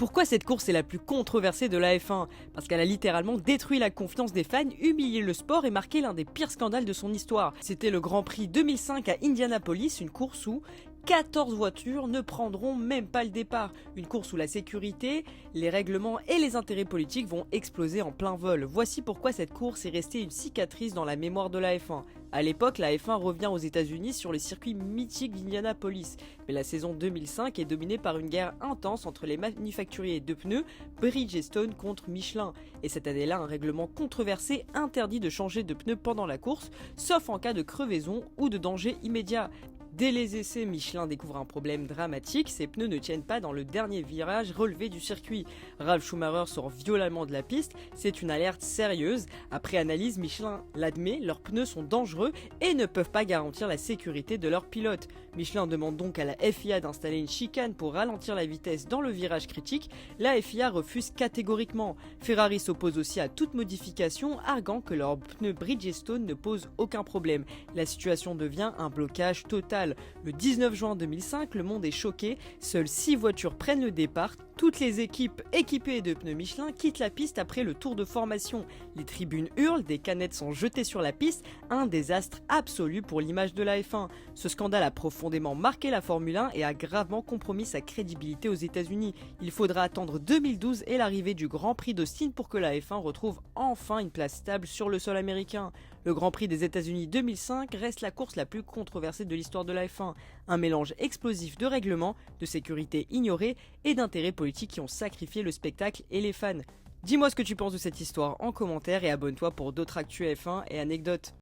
Pourquoi cette course est la plus controversée de la F1? Parce qu'elle a littéralement détruit la confiance des fans, humilié le sport et marqué l'un des pires scandales de son histoire. C'était le Grand Prix 2005 à Indianapolis, une course où 14 voitures ne prendront même pas le départ. Une course où la sécurité, les règlements et les intérêts politiques vont exploser en plein vol. Voici pourquoi cette course est restée une cicatrice dans la mémoire de la F1. À l'époque, la F1 revient aux États-Unis sur le circuit mythique d'Indianapolis. Mais la saison 2005 est dominée par une guerre intense entre les manufacturiers de pneus, Bridgestone contre Michelin. Et cette année-là, un règlement controversé interdit de changer de pneus pendant la course, sauf en cas de crevaison ou de danger immédiat. Dès les essais, Michelin découvre un problème dramatique, ses pneus ne tiennent pas dans le dernier virage relevé du circuit. Ralf Schumacher sort violemment de la piste, c'est une alerte sérieuse. Après analyse, Michelin l'admet, leurs pneus sont dangereux et ne peuvent pas garantir la sécurité de leurs pilotes. Michelin demande donc à la FIA d'installer une chicane pour ralentir la vitesse dans le virage critique. La FIA refuse catégoriquement. Ferrari s'oppose aussi à toute modification, arguant que leurs pneus Bridgestone ne posent aucun problème. La situation devient un blocage total. Le 19 juin 2005, le monde est choqué. Seules 6 voitures prennent le départ. Toutes les équipes équipées de pneus Michelin quittent la piste après le tour de formation. Les tribunes hurlent, des canettes sont jetées sur la piste, un désastre absolu pour l'image de la F1. Ce scandale a profondément marqué la Formule 1 et a gravement compromis sa crédibilité aux États-Unis. Il faudra attendre 2012 et l'arrivée du Grand Prix d'Austin pour que la F1 retrouve enfin une place stable sur le sol américain. Le Grand Prix des États-Unis 2005 reste la course la plus controversée de l'histoire de la F1. Un mélange explosif de règlements, de sécurité ignorée et d'intérêts politiques qui ont sacrifié le spectacle et les fans. Dis-moi ce que tu penses de cette histoire en commentaire et abonne-toi pour d'autres actus F1 et anecdotes.